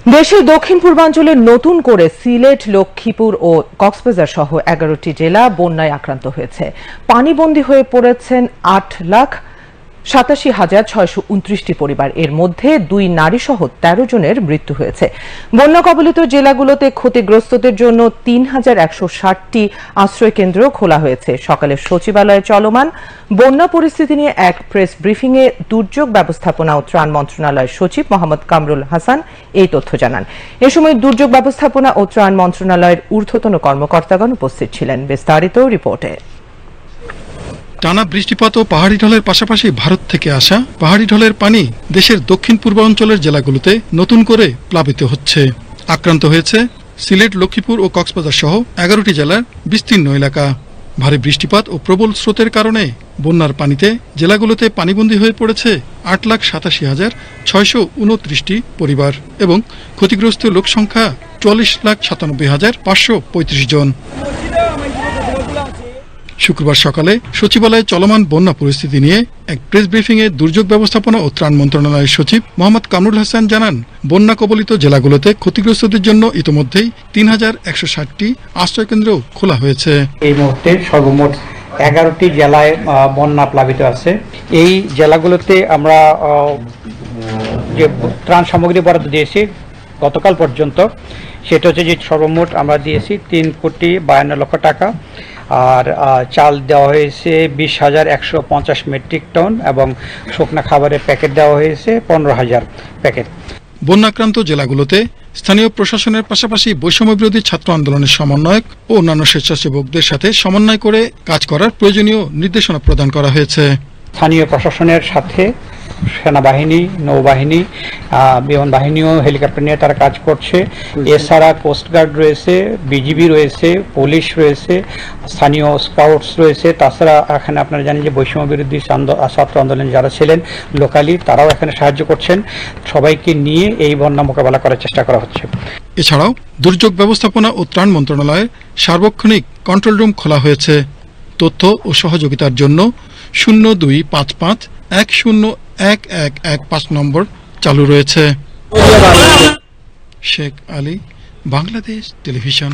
দেশের দক্ষিণ পূর্বাঞ্চলে নতুন করে সিলেট, লক্ষ্মীপুর ও কক্সবাজার সহ 11টি জেলা বন্যায় আক্রান্ত হয়েছে। পানিবন্দী হয়ে পড়েছেন 8,87,629টি পরিবার। এর মধ্যে 2 নারী সহ 13 জনের মৃত্যু হয়েছে। বন্যা কবলিত জেলাগুলোতে ক্ষতিগ্রস্তদের জন্য 3,160টি আশ্রয় কেন্দ্র খোলা হয়েছে। সকালে সচিবালয়ে চলমান বন্যা পরিস্থিতি নিয়ে এক প্রেস ব্রিফিংয়ে দুর্যোগ ব্যবস্থাপনা ও ত্রাণ মন্ত্রণালয়ের সচিব মোহাম্মদ কামরুল হাসান এই তথ্য জানান। এ সময় দুর্যোগ ব্যবস্থাপনা ও ত্রাণ মন্ত্রণালয়ের ঊর্ধ্বতন কর্মকর্তাগণ উপস্থিত ছিলেন। বিস্তারিত রিপোর্টে। টানা বৃষ্টিপাত ও পাহাড়ি ঢলের পাশাপাশি ভারত থেকে আসা পাহাড়ি ঢলের পানি দেশের দক্ষিণ পূর্বাঞ্চলের জেলাগুলোতে নতুন করে প্লাবিত হচ্ছে। আক্রান্ত হয়েছে সিলেট, লক্ষ্মীপুর ও কক্সবাজার সহ 11টি জেলার বিস্তীর্ণ এলাকা। ভারী বৃষ্টিপাত ও প্রবল স্রোতের কারণে বন্যার পানিতে জেলাগুলোতে পানিবন্দী হয়ে পড়েছে 8,87,629টি পরিবার এবং ক্ষতিগ্রস্ত লোক সংখ্যা 44,97,535 জন। শুক্রবার সকালে সচিবালয়ে চলমান বন্যা পরিস্থিতি নিয়ে এক প্রেস ব্রিফিংয়ে দুর্যোগ ব্যবস্থাপনা ও ত্রাণ মন্ত্রণালয়ের সচিব মোহাম্মদ কামরুল হাসান জানান, বন্যা কবলিত জেলাগুলোতে ক্ষতিগ্রস্তদের জন্য ইতোমধ্যেই 3,160টি আশ্রয়কেন্দ্র খোলা হয়েছে। এই মুহূর্তে সর্বমোট 11টি জেলায় বন্যা প্লাবিত আছে। এই জেলাগুলোতে আমরা যে ত্রাণ সামগ্রী বরাদ্দ দিয়েছি গতকাল পর্যন্ত, সেটা হচ্ছে যে সর্বমোট আমরা দিয়েছি 3,52,00,000 টাকা। আর চাল দেওয়া হয়েছে 20,150 মেট্রিক টন এবং শুকনা খাবারের প্যাকেট দেওয়া হয়েছে 15,000 প্যাকেট। বন্যাক্রান্ত জেলাগুলোতে স্থানীয় প্রশাসনের পাশাপাশি বৈষম্য বিরোধী ছাত্র আন্দোলনের সমন্বয়ক ও অন্যান্য স্বেচ্ছাসেবকদের সাথে সমন্বয় করে কাজ করার প্রয়োজনীয় নির্দেশনা প্রদান করা হয়েছে। স্থানীয় প্রশাসনের সাথে সেনাবাহিনী, নৌবাহিনী, বিমান বাহিনীও হেলিকপ্টার নিয়ে তারা কাজ করছে। এছাড়া কোস্টগার্ড রয়েছে, বিজিবি রয়েছে, পুলিশ রয়েছে, স্থানীয় স্কাউটস রয়েছে। তাছাড়া এখানে আপনারা জানেন যে বৈষম্য বিরোধী ছাত্র আন্দোলন যারা ছিলেন লোকালি, তারাও এখানে সাহায্য করছেন। সবাইকে নিয়ে এই বন্যা মোকাবেলা করার চেষ্টা করা হচ্ছে। এছাড়াও দুর্যোগ ব্যবস্থাপনা ও ত্রাণ মন্ত্রণালয়ের সার্বক্ষণিক কন্ট্রোল রুম খোলা হয়েছে। তথ্য ও সহযোগিতার জন্য 0255-101115 নম্বর চালু রয়েছে। শেখ আলী, বাংলাদেশ টেলিভিশন।